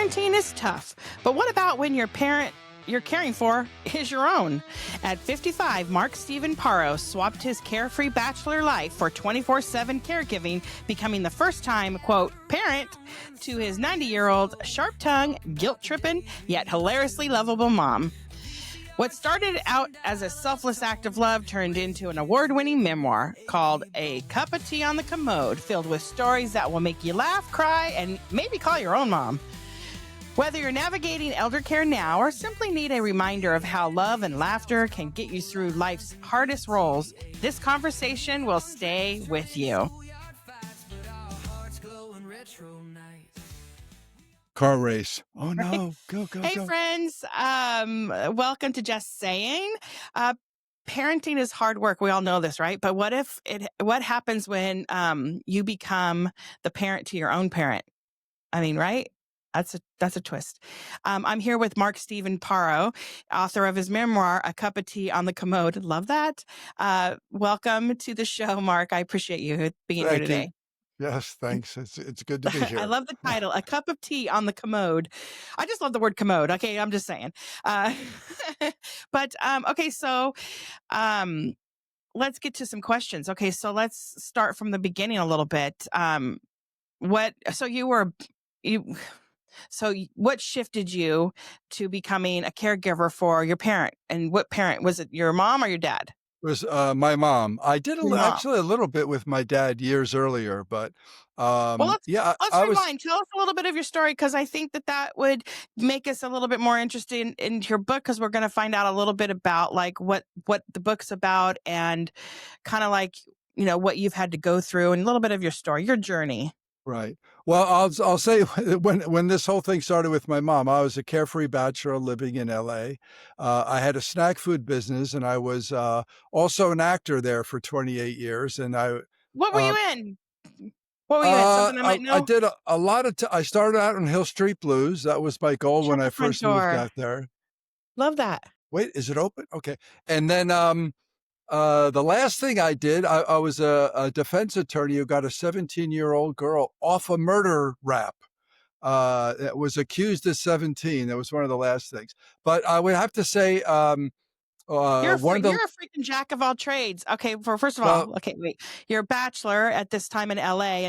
Parenting is tough, but what about when your parent you're caring for is your own? At 55, Mark Steven Porro swapped his carefree bachelor life for 24/7 caregiving, becoming the first time, quote, parent to his 90-year-old, sharp-tongued, guilt-tripping, yet hilariously lovable mom. What started out as a selfless act of love turned into an award-winning memoir called A Cup of Tea on the Commode, filled with stories that will make you laugh, cry, and maybe call your own mom. Whether you're navigating elder care now or simply need a reminder of how love and laughter can get you through life's hardest roles, this conversation will stay with you. Car race. Oh no. Go, Hey, go. friends. Welcome to Jess Saying. Parenting is hard work. We all know this, right? But what happens when you become the parent to your own parent? I mean, right? That's a twist. I'm here with Mark Steven Porro, author of his memoir, A Cup of Tea on the Commode. Love that. Welcome to the show, Mark. I appreciate you being here today. Yes, thanks. It's good to be here. I love the title, A Cup of Tea on the Commode. I just love the word commode. Okay, I'm just saying. Okay, so let's get to some questions. Okay, so let's start from the beginning a little bit. What shifted you to becoming a caregiver for your parent? And what parent? Was it your mom or your dad? It was my mom. I did Your mom. actually a little bit with my dad years earlier, but Well, let's I was rewind. Tell us a little bit of your story, because I think that would make us a little bit more interested in your book, because we're going to find out a little bit about like what the book's about and kind of like, what you've had to go through and a little bit of your story, your journey. right. Well, I'll say when this whole thing started with my mom, I was a carefree bachelor living in LA. I had a snack food business, and I was also an actor there for 28 years. And What were you in? What were you in? Something I might know? I did a lot of. I started out in Hill Street Blues. That was my goal when I first moved out there. Love that. Wait, is it open? Okay. And then the last thing I did, I was a defense attorney who got a 17-year-old girl off a murder rap. That was accused at 17. That was one of the last things. But I would have to say, You're a freaking jack of all trades. Okay, first of all, okay, wait. You're a bachelor at this time in LA,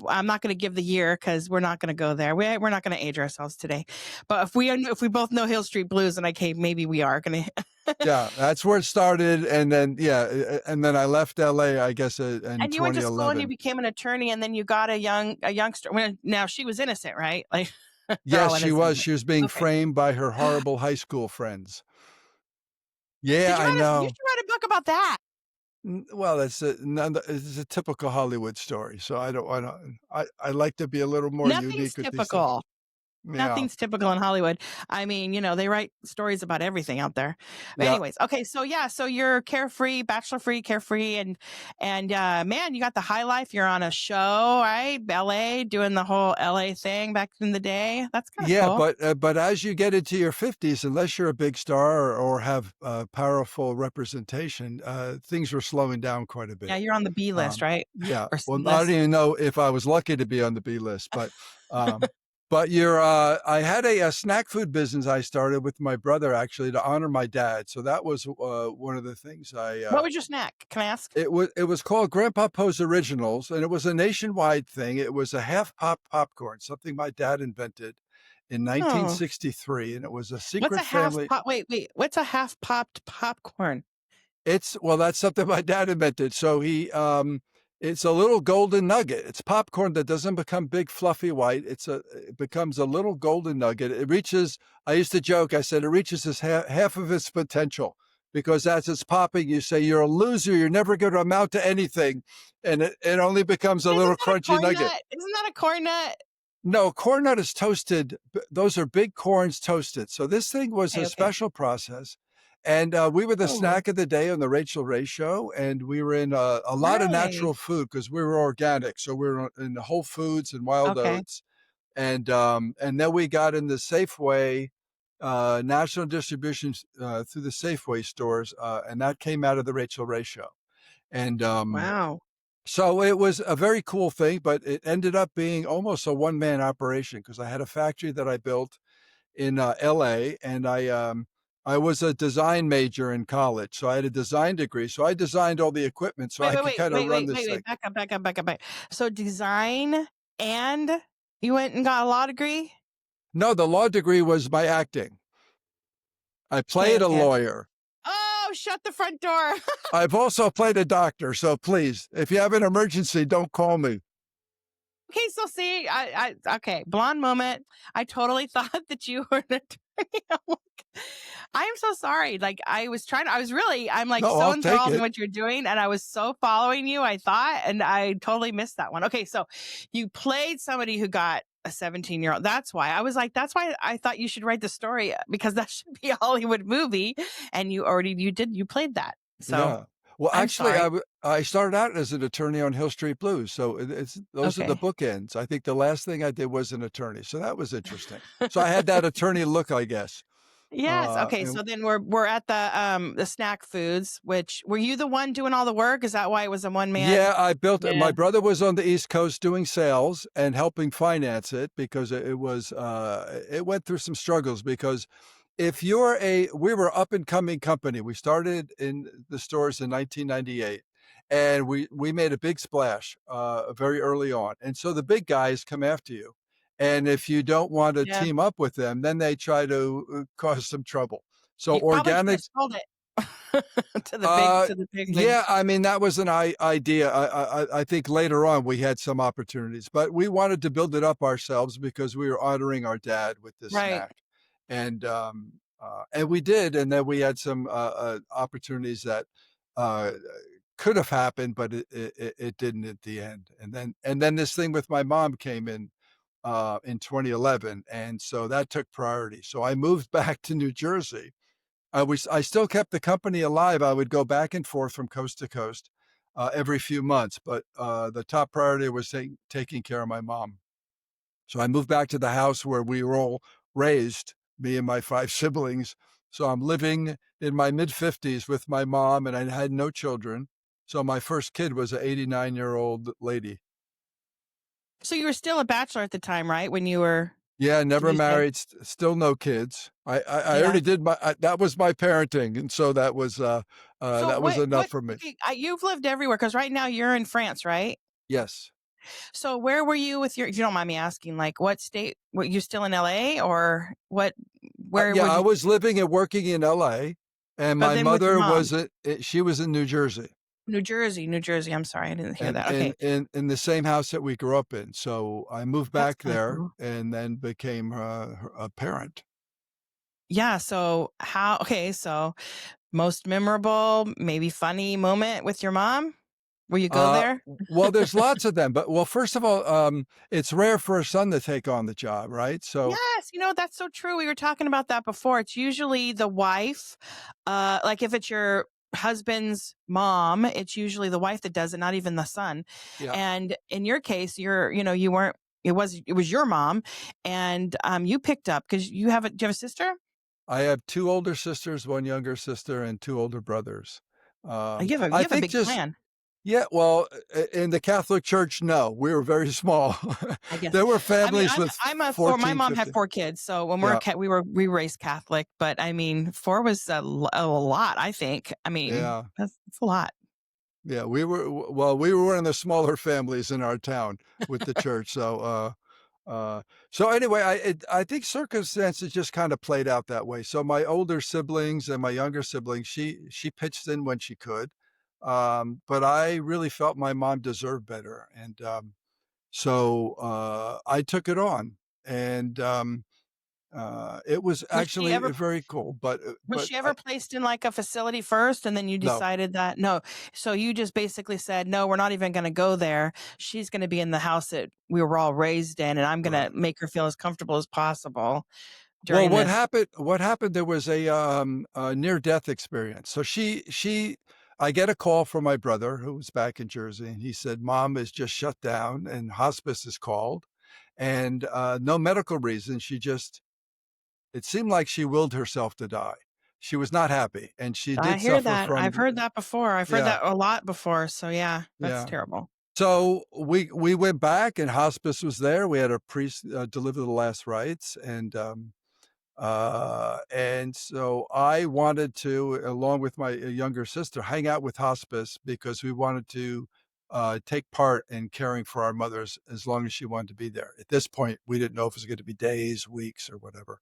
I'm not going to give the year because we're not going to go there. We're not going to age ourselves today. But if we both know Hill Street Blues, and maybe we are going to. Yeah, that's where it started, and then I left LA, I guess, in 2011. And you went to school and you became an attorney, and then you got a youngster. Now she was innocent, right? Like, yes, she was. She was being framed by her horrible high school friends. Yeah, I know. You should write a book about that. Well, it's a typical Hollywood story. So I like to be a little more unique with these things. Typical. Nothing's typical in Hollywood. I mean, they write stories about everything out there. But anyways, okay, so you're carefree, bachelor-free, carefree, and man, you got the high life. You're on a show, right? LA, doing the whole LA thing back in the day. That's kind of cool. But as you get into your 50s, unless you're a big star or have powerful representation, things were slowing down quite a bit. Yeah, you're on the B list, right? Yeah. Well, I don't even know if I was lucky to be on the B list, but. But I had a snack food business I started with my brother, actually, to honor my dad. So that was one of the things what was your snack? Can I ask? It was called Grandpa Poe's Originals, and it was a nationwide thing. It was a half-popped popcorn, something my dad invented in 1963, and it was a secret family. Wait, what's a half-popped popcorn? That's something my dad invented. So it's a little golden nugget. It's popcorn that doesn't become big, fluffy white. It becomes a little golden nugget. I used to joke, I said, it reaches half of its potential, because as it's popping, you say, you're a loser. You're never going to amount to anything. And it only becomes a little crunchy nugget. Isn't that a corn nut? No, corn nut is toasted. Those are big corns toasted. So this thing was a special process. And we were the snack of the day on the Rachel Ray Show, and we were in a lot of natural food because we were organic. So we were in Whole Foods and Wild Oats, and then we got in the Safeway national distribution through the Safeway stores, and that came out of the Rachel Ray Show. And wow. So it was a very cool thing, but it ended up being almost a one-man operation because I had a factory that I built in LA, and I was a design major in college, so I had a design degree. So I designed all the equipment so Wait, I wait, could wait, kind of wait, run wait, this wait, thing. wait. Back up, back up, back up, back. So design and you went and got a law degree? No, the law degree was my acting. I Okay, played a okay. lawyer. Oh, shut the front door. I've also played a doctor. So please, if you have an emergency, don't call me. Okay, so see, okay, blonde moment. I totally thought that you were an attorney. I'm like, I am so sorry. Like I'm like No, so I'll take enthralled in it. what you're doing, and I was so following you, I thought, and I totally missed that one. Okay, so you played somebody who got a 17-year-old. That's why I was like, that's why I thought you should write the story because that should be a Hollywood movie. And you played that. So Yeah. Well, I'm actually, sorry. I started out as an attorney on Hill Street Blues, so it's those are the Okay. bookends. I think the last thing I did was an attorney, so that was interesting. So I had that attorney look, I guess. Yes. Okay. And So then we're at the snack foods, which were you the one doing all the work? Is that why it was a one man? yeah, I built it. Yeah. My brother was on the East Coast doing sales and helping finance it because it went through some struggles because if you're a we were up and coming company. We started in the stores in 1998 and we made a big splash very early on. And so the big guys come after you. And if you don't want to Yeah. team up with them, then they try to cause some trouble. So You probably should have organic sold it to the yeah, piglings. I mean, that was an idea. I think later on we had some opportunities, but we wanted to build it up ourselves because we were honoring our dad with this Right. snack, and we did, and then we had some opportunities that uh, could have happened, but it didn't at the end. And then this thing with my mom came in 2011, and so that took priority. So I moved back to New Jersey. I still kept the company alive. I would go back and forth from coast to coast every few months, but the top priority was taking care of my mom. So I moved back to the house where we were all raised, me and my five siblings. So I'm living in my mid 50s with my mom, and I had no children. So my first kid was an 89-year-old lady. So you were still a bachelor at the time, right? When you were, Yeah, did never you say? married, still no kids. I Yeah. already did that was my parenting, and so So that was enough what, for me. okay, you've lived everywhere because right now you're in France, right? Yes. So where were you with if you don't mind me asking, like what state, were you still in LA or where Yeah, would I you, was living and working in LA, and but my then with your mother mom? she was in New Jersey, New Jersey, New Jersey. I'm sorry, I didn't hear and that. Okay. in the same house that we grew up in. So I moved That's back kind of there cool. and then became a parent. Yeah. So most memorable, maybe funny moment with your mom? Will you go Uh, there? well, there's lots of them, but well, first of all, it's rare for a son to take on the job, right? So Yes, that's so true. We were talking about that before. It's usually the wife. Like if it's your husband's mom, it's usually the wife that does it, not even the son. yeah, And in your case, you weren't, it was your mom and you picked up because do you have a sister? I have two older sisters, one younger sister, and two older brothers. You I have a think big just clan, yeah, well, in the Catholic Church, no, we were very small. I guess. There were I mean, families I'm with I'm a four. My 14, mom had 15. four kids, so when Yeah, we raised Catholic, but I mean, four was a lot. I think. I mean, yeah, that's a lot. yeah. We were one of the smaller families in our town with the church. So anyway, I think circumstances just kind of played out that way. So my older siblings and my younger siblings, she pitched in when she could, but I really felt my mom deserved better, and so I took it on, and it was Was she actually ever very cool. was But she ever placed in like a facility first, and then you no, decided that no? So you just basically said, no, we're not even going to go there. She's going to be in the house that we were all raised in, and I'm going to right. make her feel as comfortable as possible Well, during this. what happened, there was a near-death experience. So I get a call from my brother who was back in Jersey, and he said, "Mom is just shut down and hospice is called, and, no medical reason. It seemed like she willed herself to die. she was not happy, and she I did hear suffer that. from I've heard that before. I've heard yeah, that a lot before. So yeah, that's yeah. terrible. So we went back, and hospice was there. We had a priest deliver the last rites, and so I wanted to, along with my younger sister, hang out with hospice because we wanted to take part in caring for our mothers as long as she wanted to be there. At this point, we didn't know if it was going to be days, weeks, or whatever.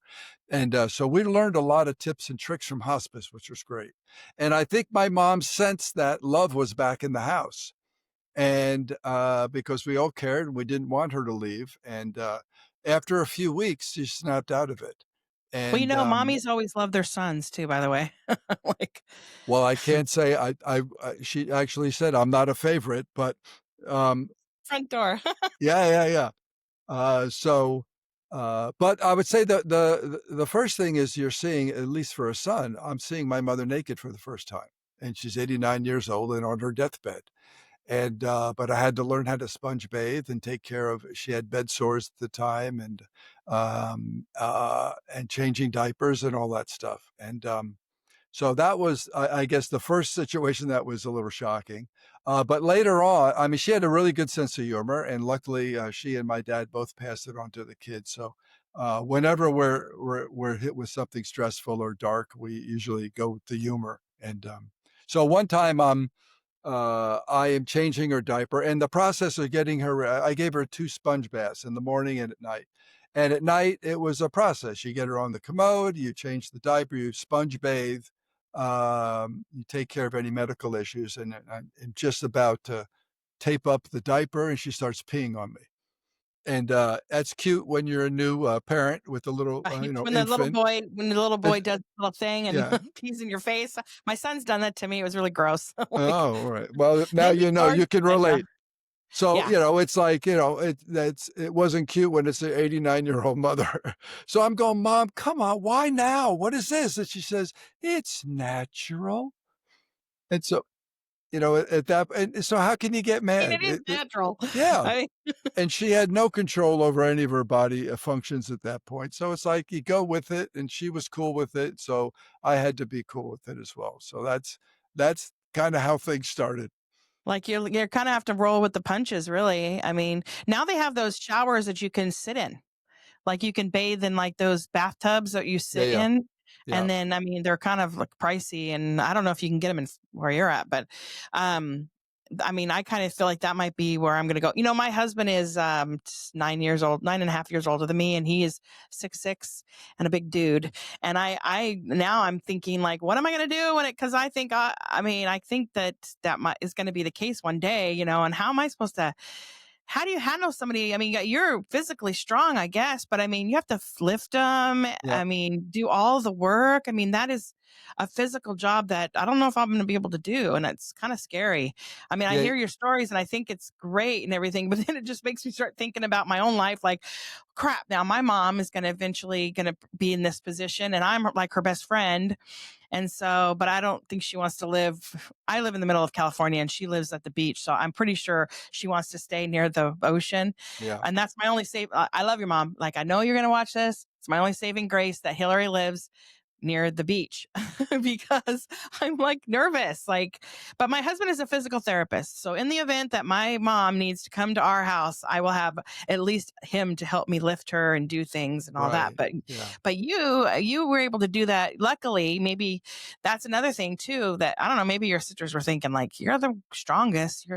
And so we learned a lot of tips and tricks from hospice, which was great. And I think my mom sensed that love was back in the house. And because we all cared and we didn't want her to leave. And after a few weeks, she snapped out of it. Well, And mommies always love their sons too, by the way. Like well, I can't say she actually said I'm not a favorite, but um, front door. yeah, yeah, yeah. But I would say that the first thing is you're seeing, at least for a son, I'm seeing my mother naked for the first time, and she's 89 years old and on her deathbed. And but I had to learn how to sponge bathe and take care of. She had bed sores at the time, and changing diapers and all that stuff. And so that was, I guess, the first situation that was a little shocking. But later on, I mean, she had a really good sense of humor, and luckily, she and my dad both passed it on to the kids. So whenever we're hit with something stressful or dark, we usually go with the humor. And so one time, I am changing her diaper, and the process of getting her, I gave her 2 sponge baths in the morning and at night. And at night, it was a process. You get her on the commode, you change the diaper, you sponge bathe, you take care of any medical issues, and I'm just about to tape up the diaper, and she starts peeing on me. And that's cute when you're a new parent with a little, Right. infant. When the little It, boy does the little thing and yeah. pees in your face. My son's done that to me. It was really gross. Like Oh, all right. Well, now maybe you know yours, you can but yeah. relate. So, Yeah. it's like, it wasn't cute when it's an 89-year-old mother. So I'm going, "Mom, come on, why now? What is this?" And she says, "It's natural." And so, at that, and so how can you get And mad? it is natural. Yeah. I mean, And she had no control over any of her body functions at that point. So it's like you go with it, and she was cool with it. So I had to be cool with it as well. So that's kind of how things started. like you kind of have to roll with the punches, really. I mean, now they have those showers that you can sit in. Like you can bathe in like those bathtubs that you Yeah. sit Yeah. in. Yeah. And then, I mean, they're kind of like pricey and I don't know if you can get them in where you're at, but, um, I mean, I kind of feel like that might be where I'm going to go. My husband is 9 years old, 9.5 years older than me, and he is 6'6" and a big dude. And I now I'm thinking like, what am I going to do when it? Because I think I mean, I think that is going to be the case one day, and how am I supposed to? How do you handle somebody? I mean, you're physically strong, I guess, but I mean, you have to lift them. Yeah. I mean, do all the work. I mean, that is a physical job that I don't know if I'm going to be able to do. And it's kind of scary. I mean, I Yeah. hear your stories and I think it's great and everything, but then it just makes me start thinking about my own life. Like, crap, now my mom is going to eventually going to be in this position and I'm like her best friend. And so, but I don't think she wants to live. I live in the middle of California and she lives at the beach. So I'm pretty sure she wants to stay near the ocean. Yeah. And that's my only save. I love your mom. Like, I know you're going to watch this. It's my only saving grace that Hillary lives near the beach because I'm like nervous. Like, but my husband is a physical therapist. So in the event that my mom needs to come to our house, I will have at least him to help me lift her and do things and all that. Right. Yeah. But you were able to do that. Luckily, maybe that's another thing too, that I don't know, maybe your sisters were thinking like, you're the strongest.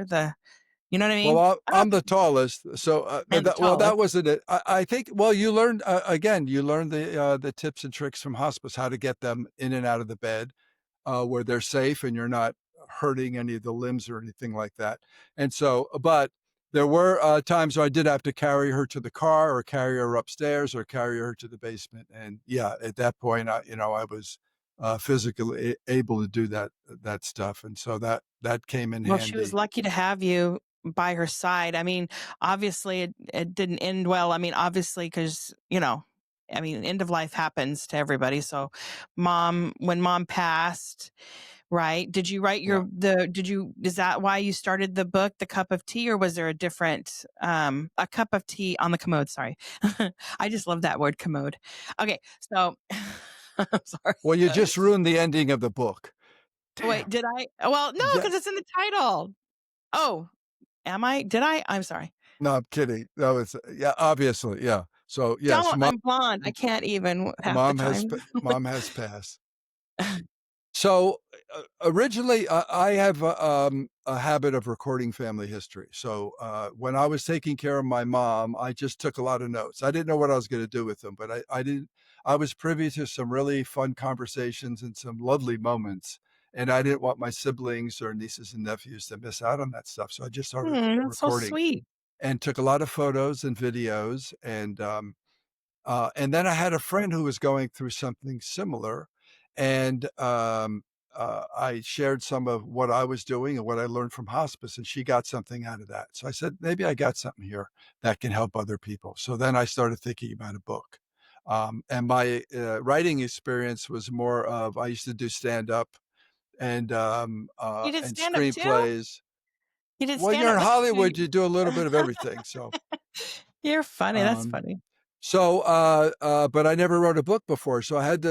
You know what I Well, mean? I don't I'm the tallest, so and the that tallest. wasn't it. I think. Well, you learned again. You learned the tips and tricks from hospice, how to get them in and out of the bed, where they're safe and you're not hurting any of the limbs or anything like that. And so, but there were times where I did have to carry her to the car, or carry her upstairs, or carry her to the basement. And yeah, at that point, I was physically able to do that stuff, and so that came in Well, she was handy. lucky to have you by her side. I mean, obviously it didn't end well. I mean, obviously, because, I mean, end of life happens to everybody. So when mom passed, right? Did you write Yeah. is that why you started the book, The Cup of Tea, or was there a different, a cup of tea on the commode? Sorry. I just love that word, commode. Okay. So I'm sorry. Well, you just ruined the ending of the book. Wait, Damn. did I? Well, no, Yeah. because it's in the title. Oh, am I? Did I? I'm sorry. No, I'm kidding. No, it's yeah, obviously, yeah. So yes, Don't. I'm blonde. I can't even half the time. mom has passed. So originally, I have a habit of recording family history. So when I was taking care of my mom, I just took a lot of notes. I didn't know what I was going to do with them, but I didn't. I was privy to some really fun conversations and some lovely moments, and I didn't want my siblings or nieces and nephews to miss out on that stuff. So I just started That's so recording sweet. and took a lot of photos and videos, and then I had a friend who was going through something similar, and I shared some of what I was doing and what I learned from hospice, and she got something out of that. So I said, maybe I got something here that can help other people. So then I started thinking about a book. And my writing experience was more of I used to do stand up You did and stand up too? screenplays. You did When stand you're up. in That's Hollywood, pretty. you do a little bit of everything. So You're funny. That's um, funny. but I never wrote a book before, so I had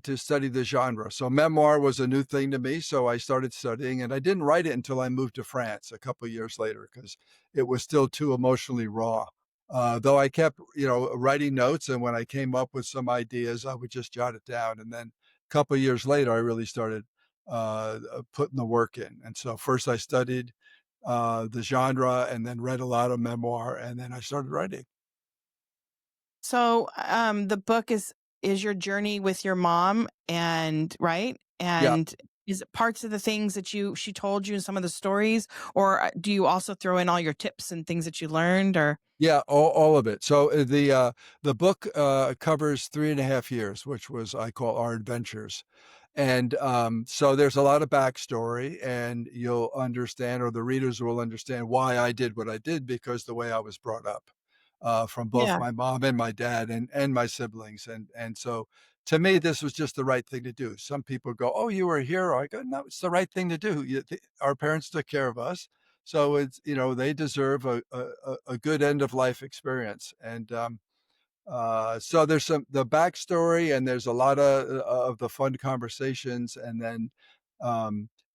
to study the genre. So memoir was a new thing to me, so I started studying, and I didn't write it until I moved to France a couple of years later because it was still too emotionally raw. Though I kept, writing notes, and when I came up with some ideas, I would just jot it down, and then a couple of years later, I really started putting the work in. And so first I studied the genre, and then read a lot of memoir, and then I started writing. So, the book is your journey with your mom, and right, Yeah. and is it parts of the things that she told you and some of the stories, or do you also throw in all your tips and things that you learned, or Yeah, all of it. So the book covers 3.5 years, which was I call our adventures, and so there's a lot of backstory, and you'll understand, or the readers will understand why I did what I did because the way I was brought up, from both yeah, my mom and my dad and my siblings, and so to me this was just the right thing to do. Some people go, "Oh, you were a hero." I go, "No, it's the right thing to do. Our parents took care of us." So it's they deserve a good end of life experience, and so there's some the backstory, and there's a lot of the fun conversations, and then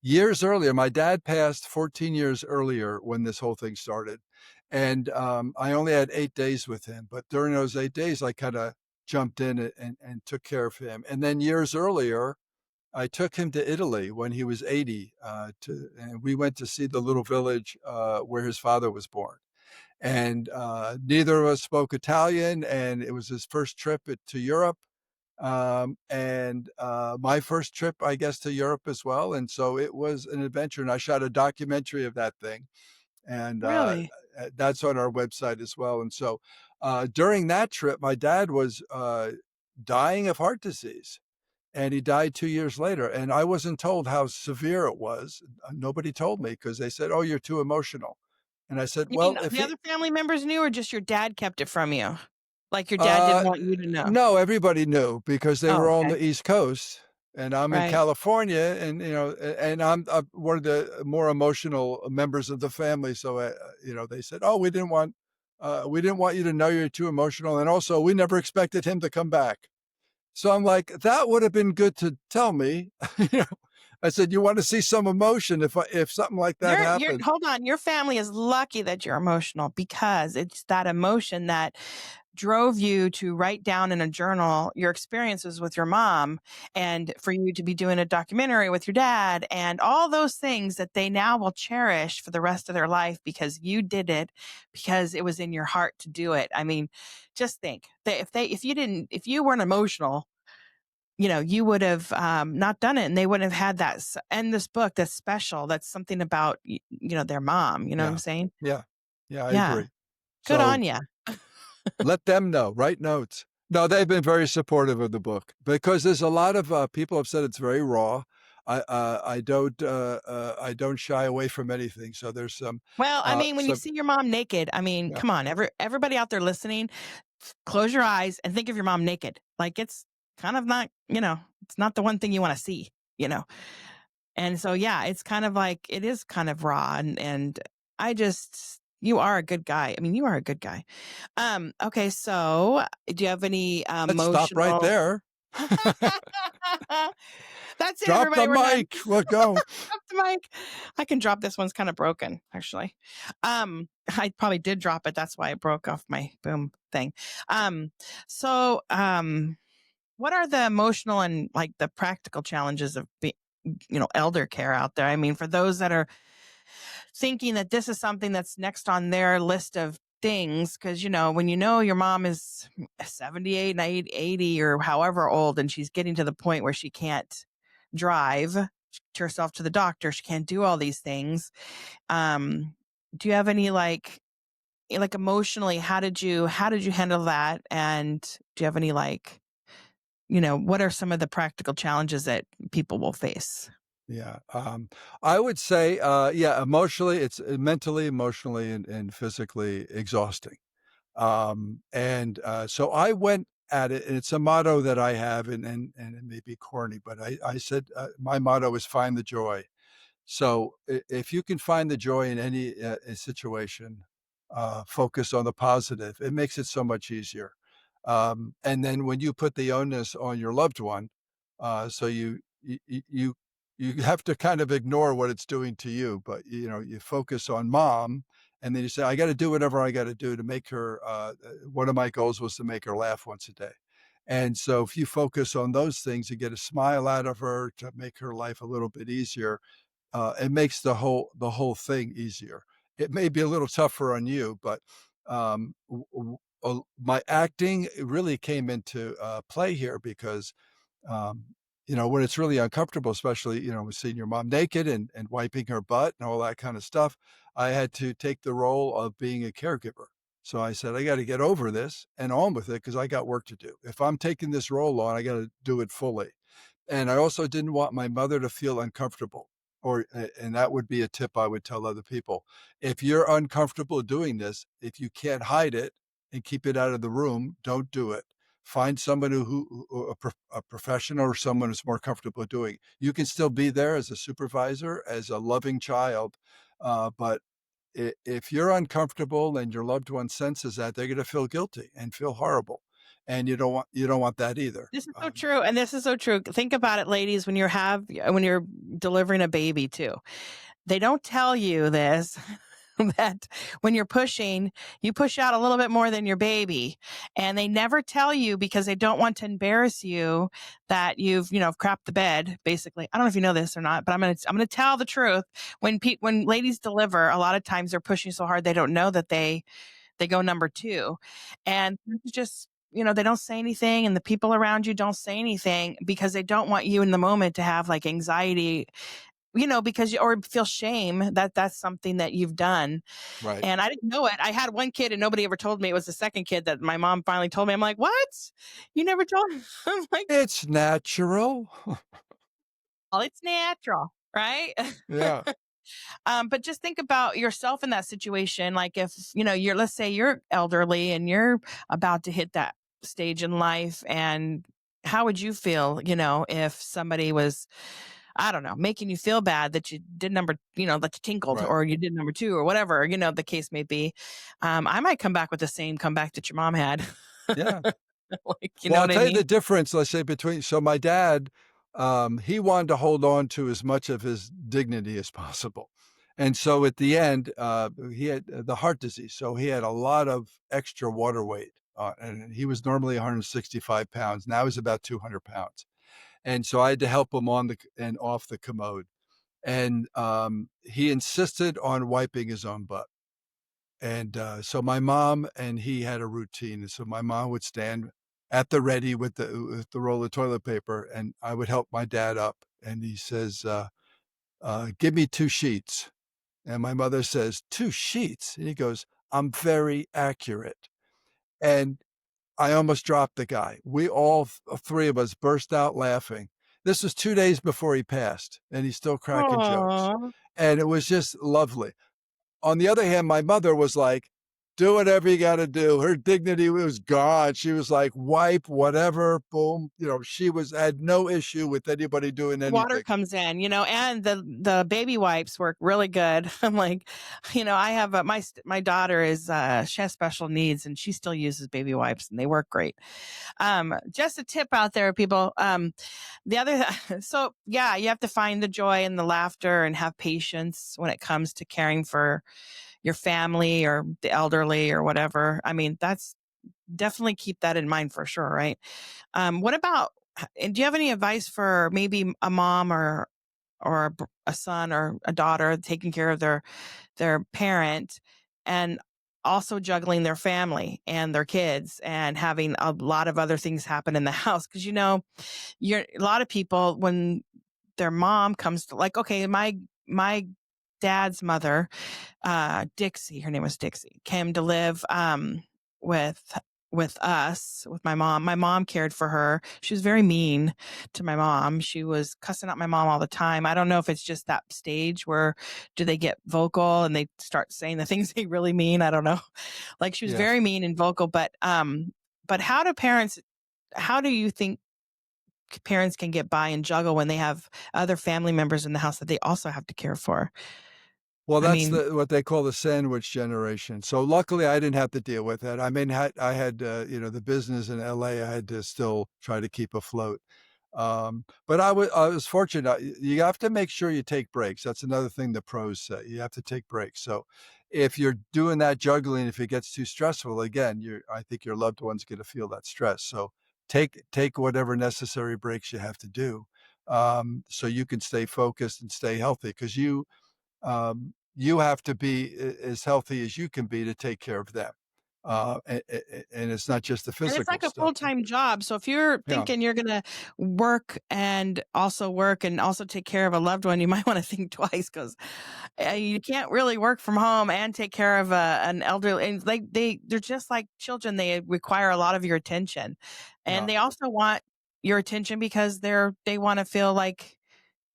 years earlier, my dad passed 14 years earlier when this whole thing started, and I only had 8 days with him, but during those 8 days, I kind of jumped in and took care of him, and then years earlier. I took him to Italy when he was 80, and we went to see the little village where his father was born. And neither of us spoke Italian, and it was his first trip to Europe, and my first trip, I guess, to Europe as well. And so it was an adventure, and I shot a documentary of that thing, and really? that's on our website as well. And so during that trip, my dad was dying of heart disease, and he died 2 years later, and I wasn't told how severe it was. Nobody told me because they said, "Oh, you're too emotional." And I said, You mean "Well, if the he." other family members knew, or just your dad kept it from you? Like your dad didn't want you to know? No, everybody knew because they Oh, were on okay, the East Coast, and I'm in right. California, and, and I'm one of the more emotional members of the family, so, they said, "Oh, we didn't want you to know you're too emotional, and also, we never expected him to come back." So I'm like, "That would have been good to tell me." You know? I said, "You want to see some emotion if something like that You're happened." hold on, your family is lucky that you're emotional because it's that emotion that drove you to write down in a journal your experiences with your mom, and for you to be doing a documentary with your dad and all those things that they now will cherish for the rest of their life because you did it, because it was in your heart to do it. I mean, just think that if you weren't emotional, you would have not done it, and they wouldn't have had that. And this book that's special, that's something about, their mom. You know what I'm Yeah. saying? Yeah. Yeah, I Yeah. agree. Good So on you. let them know, write notes. No, they've been very supportive of the book because there's a lot of people have said it's very raw. I don't shy away from anything. So there's Well, I mean, when you some see your mom naked, I mean, yeah, come on, everybody out there listening, close your eyes and think of your mom naked. Like it's kind of not, it's not the one thing you want to see, you know. And so yeah, it's kind of like it is kind of raw, and I just you are a good guy. I mean, you are a good guy. Okay, so do you have any let's stop right emotional there. That's it, Drop the everybody. We're done. mic. We'll go. Drop the mic. I can drop this one's kind of broken, actually. I probably did drop it. That's why it broke off my boom thing. Um, so what are the emotional and like the practical challenges of elder care out there? I mean, for those that are thinking that this is something that's next on their list of things, because when your mom is 78 and 80 or however old, and she's getting to the point where she can't drive herself to the doctor, she can't do all these things. Do you have any like emotionally, how did you handle that? And do you have any what are some of the practical challenges that people will face? Yeah, I would say, yeah, emotionally, it's mentally, emotionally, and physically exhausting. So I went at it, and it's a motto that I have, and it may be corny, but I said, my motto is find the joy. So if you can find the joy in any situation, focus on the positive. It makes it so much easier. And then when you put the onus on your loved one, so you have to kind of ignore what it's doing to you, but you focus on mom, and then you say, I got to do whatever I got to do to make her. One of my goals was to make her laugh once a day. And so if you focus on those things, you get a smile out of her to make her life a little bit easier. It makes the whole thing easier. It may be a little tougher on you, but my acting really came into play here because when it's really uncomfortable, especially with seeing your mom naked and wiping her butt and all that kind of stuff, I had to take the role of being a caregiver. So I said, I got to get over this and on with it because I got work to do. If I'm taking this role on, I got to do it fully. And I also didn't want my mother to feel uncomfortable, and that would be a tip I would tell other people. If you're uncomfortable doing this, if you can't hide it and keep it out of the room, don't do it. Find someone a professional or someone who's more comfortable doing it. You can still be there as a supervisor, as a loving child, but if you're uncomfortable and your loved one senses that, they're gonna feel guilty and feel horrible, and you don't want that either. This is so true, and this is so true. Think about it, ladies, when you're delivering a baby too. They don't tell you this that when you're pushing, you push out a little bit more than your baby, and they never tell you because they don't want to embarrass you that you've crapped the bed. Basically, I don't know if you know this or not, but I'm gonna tell the truth. When ladies deliver, a lot of times they're pushing so hard they don't know that they go number two. And it's just, they don't say anything, and the people around you don't say anything because they don't want you in the moment to have like anxiety, because or feel shame that that's something that you've done. Right. And I didn't know it. I had one kid and nobody ever told me. It was the second kid that my mom finally told me. I'm like, what? You never told me? I'm like, It's natural. oh, it's natural, right? Yeah, But just think about yourself in that situation. Like if, let's say you're elderly and you're about to hit that stage in life, and how would you feel, if somebody was, I don't know, making you feel bad that you did that you tinkled right. or you did number two or whatever, the case may be. I might come back with the same comeback that your mom had. Yeah. Like, you know Well, I'll what I tell you mean? the difference, let's say, so my dad, he wanted to hold on to as much of his dignity as possible. And so at the end, he had the heart disease, so he had a lot of extra water weight, and he was normally 165 pounds. Now he's about 200 pounds. And so I had to help him on and off the commode. And he insisted on wiping his own butt. And so my mom and he had a routine. And so my mom would stand at the ready with the roll of toilet paper, and I would help my dad up. And he says, "Give me 2 sheets." And my mother says, "2 sheets?" And he goes, "I'm very accurate." And I almost dropped the guy. We all three of us burst out laughing. This was 2 days before he passed, and he's still cracking jokes. Aw. And it was just lovely. On the other hand, my mother was like, do whatever you gotta do. Her dignity was gone. She was like, "Wipe, whatever, boom." She had no issue with anybody doing Water anything. comes in, and the baby wipes work really good. I'm like, I have my daughter she has special needs and she still uses baby wipes and they work great. Just a tip out there, people. The other, so yeah, you have to find the joy and the laughter and have patience when it comes to caring for your family or the elderly or whatever. I mean, that's definitely keep that in mind for sure, right? What about, and do you have any advice for maybe a mom or a son or a daughter taking care of their parent and also juggling their family and their kids and having a lot of other things happen in the house? Because a lot of people, when their mom comes to, like, okay, my dad's mother, Dixie, her name was Dixie, came to live with with us, with my mom. My mom cared for her. She was very mean to my mom. She was cussing out my mom all the time. I don't know if it's just that stage where do they get vocal and they start saying the things they really mean. I don't know. Like, she was Yes. very mean and vocal, but how do you think parents can get by and juggle when they have other family members in the house that they also have to care for? Well, I that's mean, what they call the sandwich generation. So luckily, I didn't have to deal with that. I mean, I had the business in LA. I had to still try to keep afloat. But I was fortunate. You have to make sure you take breaks. That's another thing the pros say. You have to take breaks. So if you're doing that juggling, if it gets too stressful, again, I think your loved one's going to feel that stress. So take whatever necessary breaks you have to do, so you can stay focused and stay healthy. Because you have to be as healthy as you can be to take care of them. And it's not just the and it's physical like a stuff. full-time job. So if you're Yeah. thinking you're going to work and also take care of a loved one, you might want to think twice, because you can't really work from home and take care of an elderly. And like they're just like children. They require a lot of your attention, and Yeah. they also want your attention because they want to feel like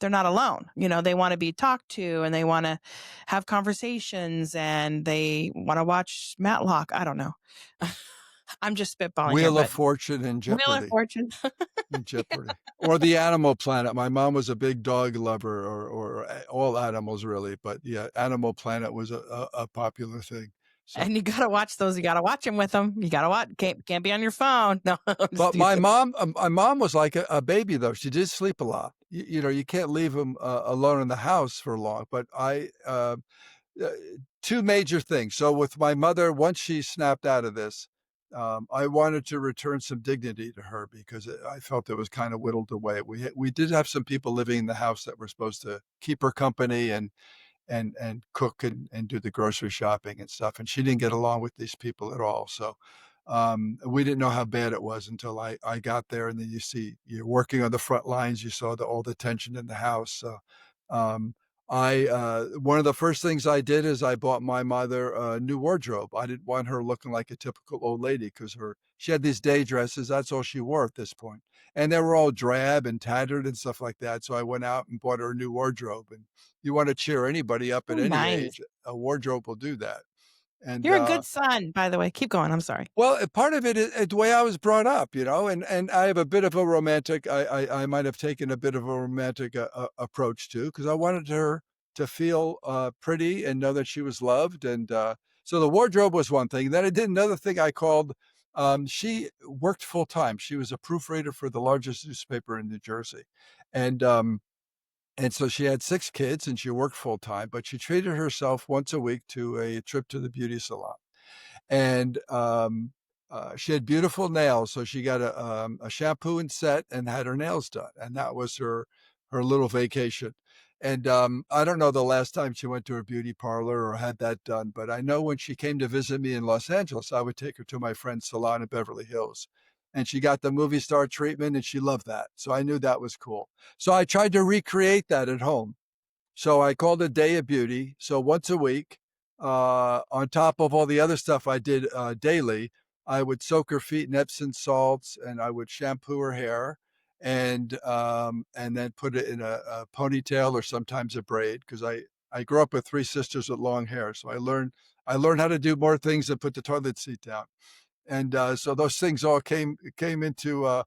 they're not alone. They want to be talked to and they want to have conversations and they want to watch Matlock. I don't know. I'm just spitballing here, Wheel of but Fortune and Wheel of Jeopardy. Fortune. And Jeopardy. Or the Animal Planet. My mom was a big dog lover, or all animals really, but yeah, Animal Planet was a popular thing. So, And you gotta watch those. You gotta watch them with them. You gotta watch. Can't be on your phone. No, I'm just but my teasing. mom, my mom was like a baby though. She did sleep a lot. You can't leave them alone in the house for long. But uh, two major things. So with my mother, once she snapped out of this, I wanted to return some dignity to her because I felt it was kind of whittled away. We did have some people living in the house that were supposed to keep her company and cook and do the grocery shopping and stuff. And she didn't get along with these people at all. So we didn't know how bad it was until I got there. And then you're working on the front lines. You saw all the tension in the house. So um, one of the first things I did is I bought my mother a new wardrobe. I didn't want her looking like a typical old lady because she had these day dresses. That's all she wore at this point. And they were all drab and tattered and stuff like that. So I went out and bought her a new wardrobe. And you want to cheer anybody up Oh, at any nice. age, a wardrobe will do that. And You're a good son, by the way. Keep going. I'm sorry. well, part of it is the way I was brought up, and I have a bit of a romantic. I might have taken a bit of a romantic approach too, because I wanted her to feel pretty and know that she was loved. And so the wardrobe was one thing. Then I did another thing. I called. She worked full time. She was a proofreader for the largest newspaper in New Jersey, and and so she had 6 kids and she worked full time. But she treated herself once a week to a trip to the beauty salon. And she had beautiful nails, so she got a shampoo and set and had her nails done, and that was her little vacation. And I don't know the last time she went to a beauty parlor or had that done, but I know when she came to visit me in Los Angeles, I would take her to my friend's salon in Beverly Hills. And she got the movie star treatment and she loved that. So I knew that was cool. So I tried to recreate that at home. So I called it Day of Beauty. So once a week, on top of all the other stuff I did daily, I would soak her feet in Epsom salts and I would shampoo her hair and then put it in a ponytail or sometimes a braid because I grew up with 3 sisters with long hair, so I learned how to do more things than put the toilet seat down. And so those things all came into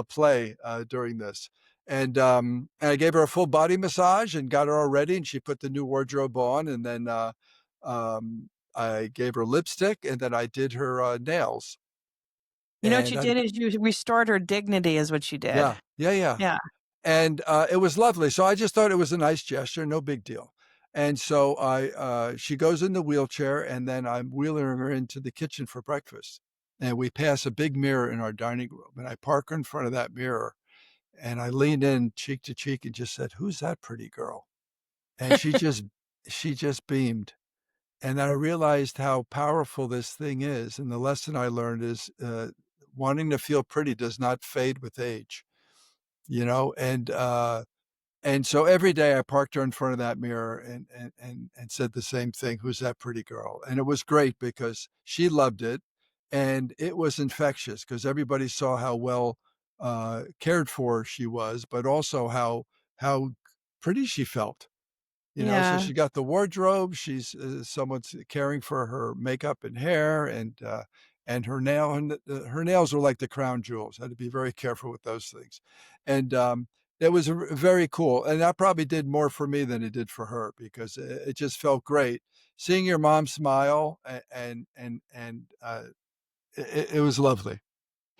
play during this. And I gave her a full body massage and got her all ready, and she put the new wardrobe on, and then I gave her lipstick, and then I did her nails. You know what And you did is you restored her dignity is what you did. yeah, yeah, yeah. Yeah. And it was lovely. So I just thought it was a nice gesture, no big deal. And so she goes in the wheelchair, and then I'm wheeling her into the kitchen for breakfast. And we pass a big mirror in our dining room, and I park her in front of that mirror, and I leaned in cheek to cheek and just said, "Who's that pretty girl?" And she just beamed. And then I realized how powerful this thing is. And the lesson I learned is wanting to feel pretty does not fade with age, you know? And so every day I parked her in front of that mirror and said the same thing, "Who's that pretty girl?" And it was great because she loved it, and it was infectious because everybody saw how well cared for she was, but also how pretty she felt. So Yeah. she got the wardrobe, she's, someone's caring for her makeup and hair, and her nails were like the crown jewels. I had to be very careful with those things. And, it was very cool, and that probably did more for me than it did for her because it just felt great. Seeing your mom smile it was lovely.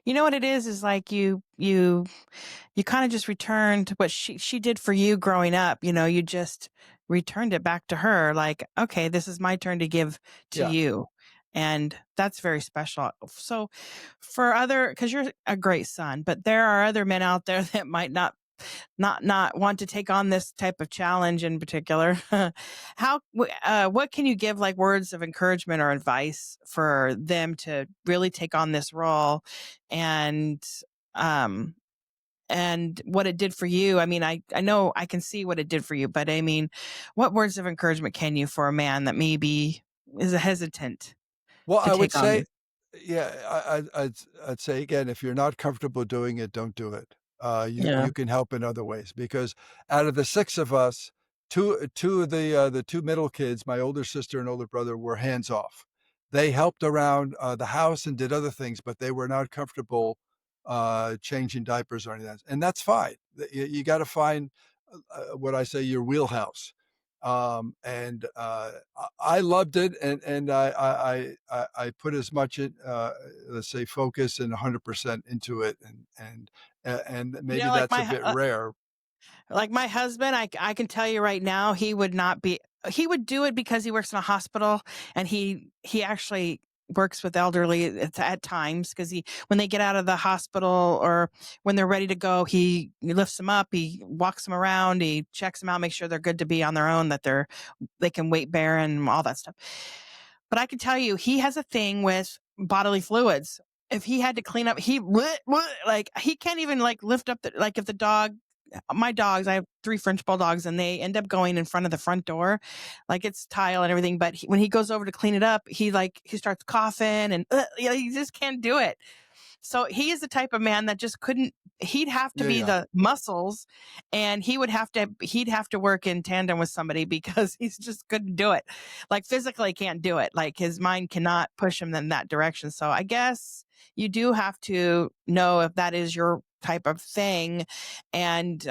You know what it is like you kind of just returned what she did for you growing up. You just returned it back to her like, okay, this is my turn to give to Yeah. you. And that's very special. So because you're a great son, but there are other men out there that might not want to take on this type of challenge in particular. What can you give like words of encouragement or advice for them to really take on this role and um and what it did for you? I mean, I know I can see what it did for you, but I mean, what words of encouragement can you for a man that maybe is hesitant Well, to I would take on say this? yeah, I'd say again, if you're not comfortable doing it, don't do it. Yeah. You can help in other ways because out of the 6 of us, 2 of the 2 middle kids, my older sister and older brother, were hands off. They helped around, the house and did other things, but they were not comfortable, changing diapers or anything, and that's fine. You gotta find, what I say, your wheelhouse. I loved it, and I put as much let's say, focus and 100% into it, and You maybe know, that's a bit rare. like my husband, I can tell you right now, he would do it because he works in a hospital and he actually works with elderly at times because when they get out of the hospital or when they're ready to go, he lifts them up, he walks them around, he checks them out, make sure they're good to be on their own, that they can weight bear and all that stuff. But I can tell you, he has a thing with bodily fluids. If he had to clean up, like he can't even like lift up like if the dog, my dogs, I have 3 French bulldogs and they end up going in front of the front door, like it's tile and everything. But when he goes over to clean it up, he starts coughing and he just can't do it. So he is the type of man that just couldn't, he'd have to Yeah, be yeah. the muscles and he'd have to work in tandem with somebody because he's just couldn't do it. Like physically can't do it. Like his mind cannot push him in that direction. So I guess you do have to know if that is your type of thing. And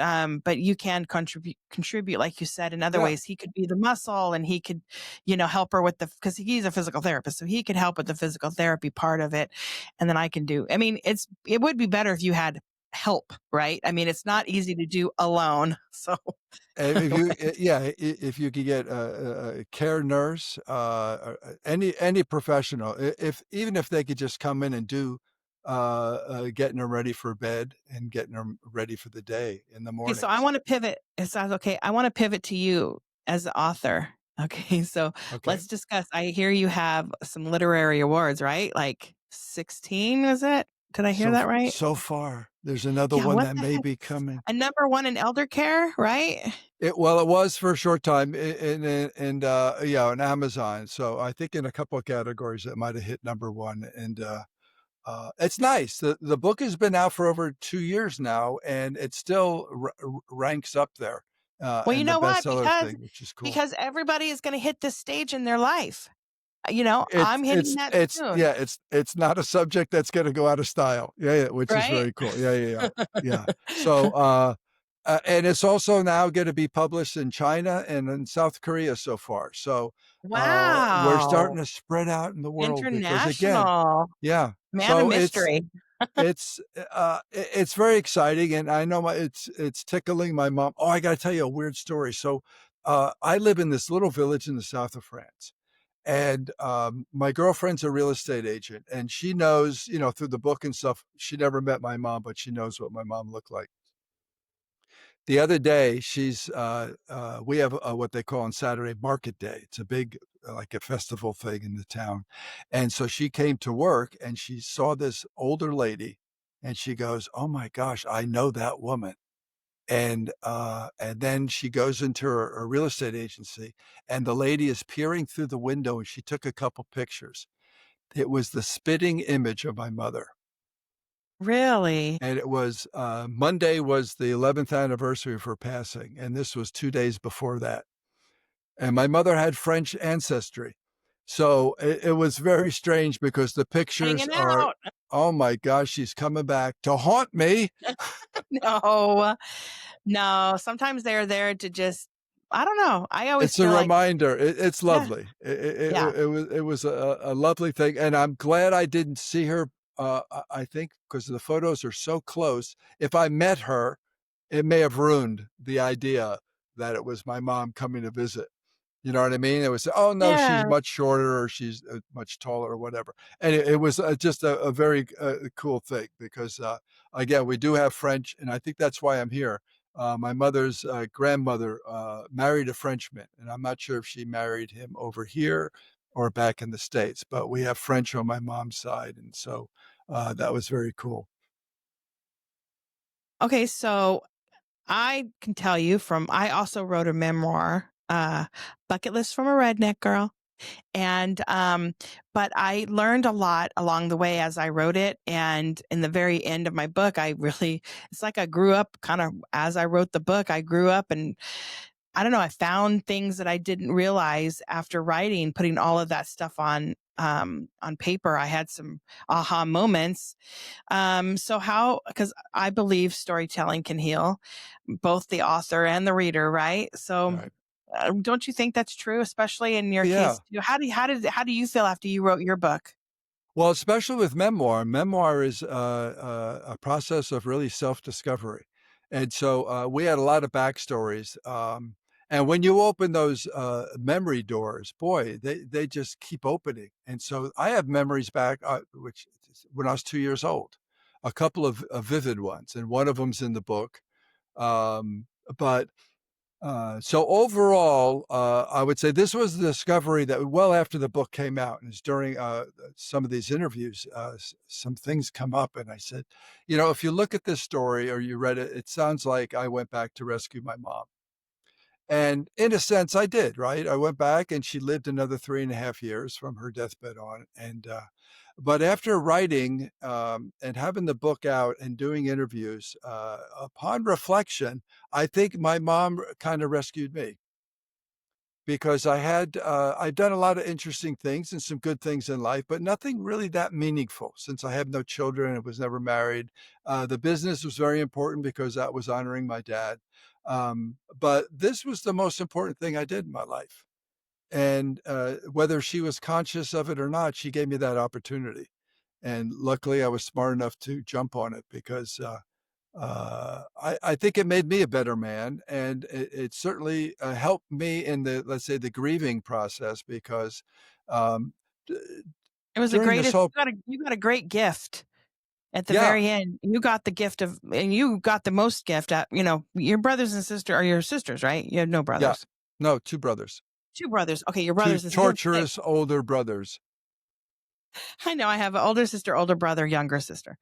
but you can contribute like you said in other Yeah. ways. He could be the muscle and he could, help her with because he's a physical therapist. So he could help with the physical therapy part of it. And then I can do, I mean, it would be better if you had help, right? I mean, it's not easy to do alone. So And if you yeah, if you could get a care nurse, any professional, if even if they could just come in and do, getting her ready for bed and getting her ready for the day in the okay, so I mornings. want to pivot. It sounds okay. I want to pivot to you as the author. Okay, so Okay? let's discuss. I hear you have some literary awards, right? Like 16, was it? Did I hear that right? So far, there's another Yeah, one what that the may heck? be coming. A number one in elder care, right? It was for a short time yeah, on Amazon, so I think in a couple of categories it might have hit number 1, and, it's nice. The book has been out for over 2 years now, and it still ranks up there. Well, you and the know what? bestseller thing, which is cool. Because everybody is going to hit this stage in their life. I'm hitting that soon, It's not a subject that's gonna go out of style. Yeah, yeah, which is right? very cool. Yeah, yeah, yeah. Yeah. So, and it's also now gonna be published in China and in South Korea so far. So, we're starting Wow. to spread out in the world because again, International. yeah. Man of So mystery. it's very exciting, and I know it's tickling my mom. Oh, I gotta tell you a weird story. So, I live in this little village in the south of France. And my girlfriend's a real estate agent, and she knows, through the book and stuff, she never met my mom, but she knows what my mom looked like. The other day, we have what they call on Saturday Market Day. It's a big, like a festival thing in the town. And so she came to work and she saw this older lady and she goes, "Oh my gosh, I know that woman." And then she goes into her real estate agency, and the lady is peering through the window, and she took a couple pictures. It was the spitting image of my mother, Really? and it was, Monday was the 11th anniversary of her passing, and this was 2 days before that, and my mother had French ancestry. So it was very strange because the pictures Hanging are, out. "Oh my gosh, she's coming back to haunt me." No. No, sometimes they're there to just I don't know. I always It's a feel like reminder. It's yeah, lovely. yeah, It was a lovely thing, and I'm glad I didn't see her, I think because the photos are so close. If I met her, it may have ruined the idea that it was my mom coming to visit. You know what I mean? It was, "Oh, no, she's yeah. much shorter or she's, much taller," or whatever, and it was, just a very, cool thing because, again, we do have French, and I think that's why I'm here. My mother's, grandmother, married a Frenchman, and I'm not sure if she married him over here or back in the States, but we have French on my mom's side, and so, that was very cool. Okay, so I can tell you from I also wrote a memoir, Bucket List from a Redneck Girl. And but I learned a lot along the way as I wrote it. And in the very end of my book, it's like I grew up kind of as I wrote the book. I grew up and I don't know, I found things that I didn't realize after writing, putting all of that stuff on paper. I had some aha moments. So how, because I believe storytelling can heal both the author and the reader, right? So Right. don't you think that's true, especially in your Yeah. case? How do you feel after you wrote your book? Well, especially with memoir. Memoir is, a process of really self-discovery, and so, we had a lot of backstories, and when you open those, memory doors, boy, they just keep opening, and so I have memories back, which is when I was 2 years old, a couple of vivid ones, and one of them's in the book, but so overall, I would say this was the discovery that well after the book came out, and it's during some of these interviews, some things come up, and I said, if you look at this story or you read it, it sounds like I went back to rescue my mom. And in a sense, I did, right? I went back and she lived another 3.5 years from her deathbed on. But after writing and having the book out and doing interviews, upon reflection, I think my mom kind of rescued me because I'd done a lot of interesting things and some good things in life, but nothing really that meaningful since I have no children and was never married. The business was very important because that was honoring my dad. But this was the most important thing I did in my life. And whether she was conscious of it or not, she gave me that opportunity. And luckily, I was smart enough to jump on it because I think it made me a better man, and it certainly helped me in let's say, the grieving process because um, d- It was the during this greatest. whole You got a great gift at the yeah, very end. You got the gift of, and you got the most gift. Your brothers and sister are your sisters, right? You have no yeah, brothers. no, two brothers, Two brothers. Okay, your two brothers and you have six. torturous older brothers. I know I have an older sister, older brother, younger sister.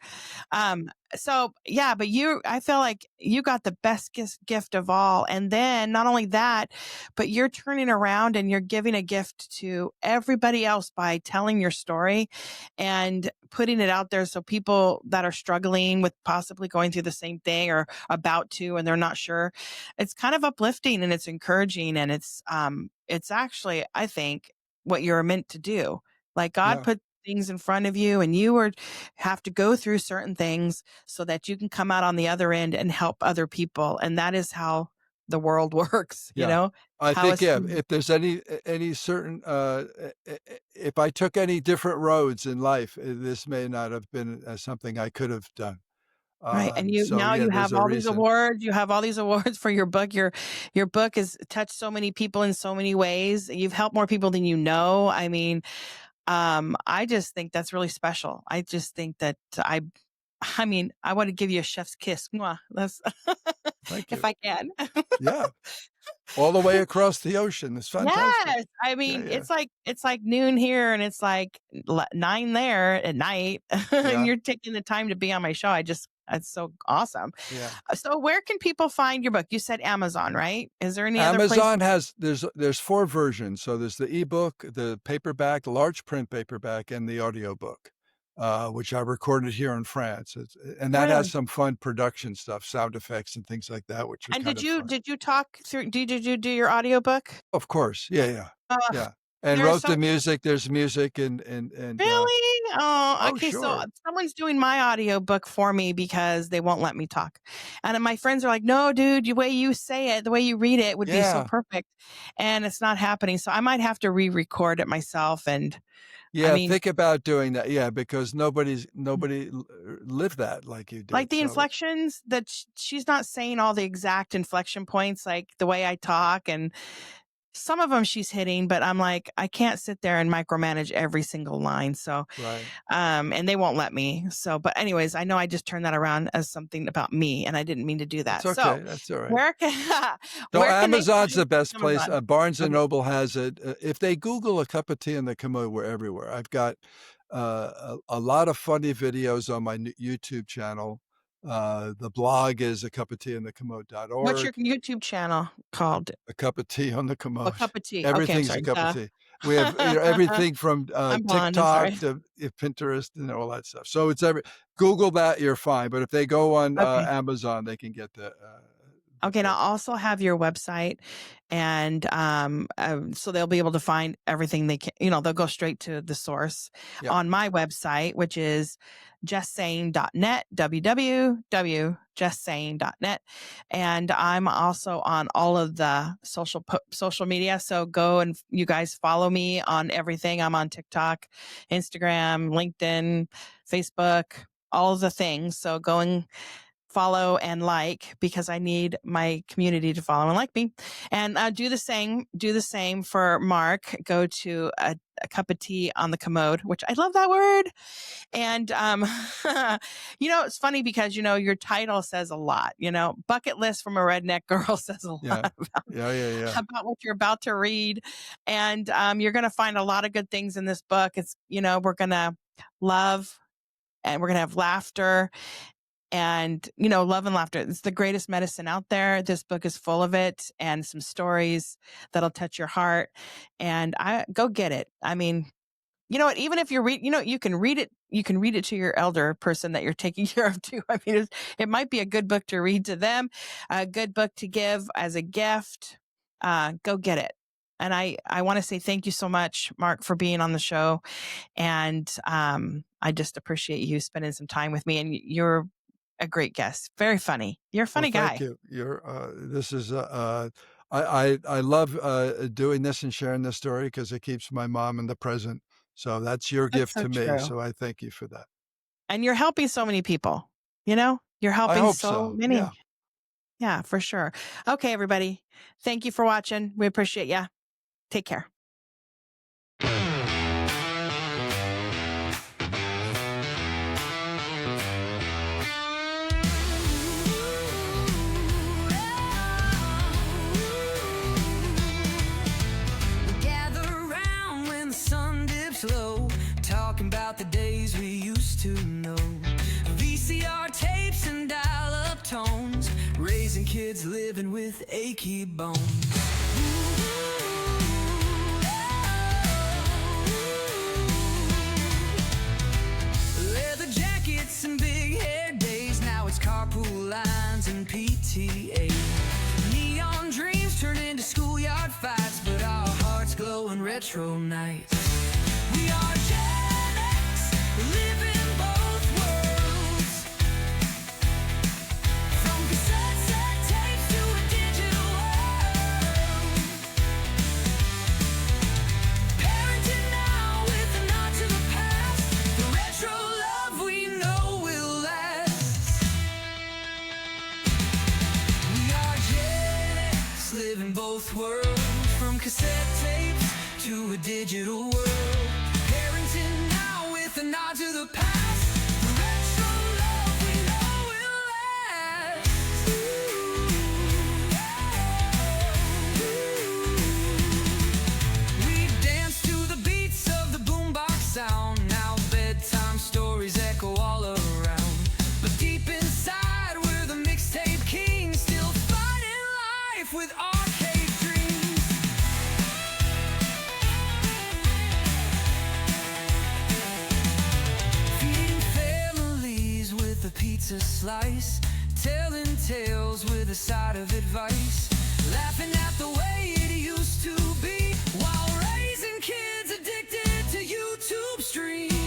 Um, so yeah, but I feel like you got the best gift of all. And then not only that, but you're turning around and you're giving a gift to everybody else by telling your story and putting it out there. So people that are struggling with possibly going through the same thing or about to, and they're not sure, it's kind of uplifting and it's encouraging. And it's actually, I think, what you're meant to do. Like God Yeah. put things in front of you and have to go through certain things so that you can come out on the other end and help other people. And that is how the world works, Yeah. I how think, it's, yeah, if there's any certain, if I took any different roads in life, this may not have been something I could have done. right. And So now yeah, you there's have a all these reason. awards. You have all these awards for your book. Your book has touched so many people in so many ways. You've helped more people than you know. I mean, I just think that's really special. I just think that I mean, I want to give you a chef's kiss. Mwah. That's Thank if you. I can. Yeah. All the way across the ocean. It's fantastic. Yes. I Yeah, mean, yeah, it's like noon here and it's like 9 there at night and yeah, you're taking the time to be on my show. It's so awesome. yeah. So where can people find your book? You said Amazon, right? Is there any other place? Amazon has there's 4 versions. So there's the ebook, the paperback, large print paperback, and the audiobook, which I recorded here in France. And that has Really? some fun production stuff, sound effects and things like that, which are And kind of fun. did you talk through did you do your audiobook? Of course. Yeah, yeah. Uh, Yeah. And there's wrote so the music. There's music and Really? Oh, oh, okay. So sure. someone's doing my audiobook for me because they won't let me talk. And then my friends are like, no, dude, the way you say it, the way you read it would be so Yeah. perfect. And it's not happening. So I might have to re-record it myself. And I Yeah, mean, think about doing that. Yeah, because nobody lived that like you like did. the So, inflections that she's not saying all the exact inflection points, like the way I talk and some of them she's hitting, but I'm like, I can't sit there and micromanage every single line. So right. and they won't let me. So, but anyways, I know I just turned that around as something about me, and I didn't mean to do That's that. So, okay. That's all right. where can So where can they Amazon's find the best place. Amazon? Barnes and Okay, Noble has it. If they Google a cup of tea in the Commode, we're everywhere. I've got a lot of funny videos on my YouTube channel. The blog is a cup of tea in the what's your commode.org. YouTube channel called? A cup of tea on the A commode. cup of tea. Okay, I'm Everything's a sorry. cup of tea. We have everything from I'm blonde. I'm TikTok sorry. to Pinterest and all that stuff. So it's Google that, you're fine. But if they go on Okay. Amazon, they can get the Okay, and I'll book. also have your website, and so they'll be able to find everything they can. They'll go straight to the source Yeah. on my website, which isjesssaying.net, www.jesssaying.net, and I'm also on all of the social media. So go and you guys follow me on everything. I'm on TikTok, Instagram, LinkedIn, Facebook, all of the things. So go and follow and like because I need my community to follow and like me. And do the same for Mark. Go to a cup of tea on the commode, which I love that word. And it's funny because your title says a lot. Bucket list from a redneck girl says a lot Yeah. Yeah. about what you're about to read. And you're going to find a lot of good things in this book. It's we're going to love and we're going to have laughter. And, love and laughter. It's the greatest medicine out there. This book is full of it and some stories that'll touch your heart. And go get it. I mean, you know what? Even if you're you can read it. You can read it to your elder person that you're taking care of too. I mean, it might be a good book to read to them, a good book to give as a gift. Go get it. And I want to say thank you so much, Mark, for being on the show. And I just appreciate you spending some time with me. And you're a great guest. Very funny. You're a Well, funny thank guy. you. This is I love doing this and sharing this story because it keeps my mom in the present. So that's your That's gift so to me. true. So I thank you for that. And you're helping so many people. You're I helping hope so so. Yeah. many. Yeah, for sure. Okay, everybody. Thank you for watching. We appreciate you. Take care. Gather around when the sun dips low, talking about raising kids living with achy bones. Leather jackets and big hair days, now it's carpool lines and PTA. Neon dreams turn into schoolyard fights, but our hearts glow in retro nights. We are Gen X, living both worlds. From cassette tapes to a digital world. Parenting now with a nod to the past. The retro love we know will last. We are Gen X, living both worlds. From cassette tapes to a digital world. Parenting now with a nod to the past. The retro love we know will last. We dance to the beats of the boombox sound. Now bedtime stories echo all around. But deep inside we're the mixtape kings, still fighting life with arcade dreams. Feeding families with a pizza slice, telling tales with a side of advice, laughing at the way it used to be, while raising kids addicted to YouTube streams.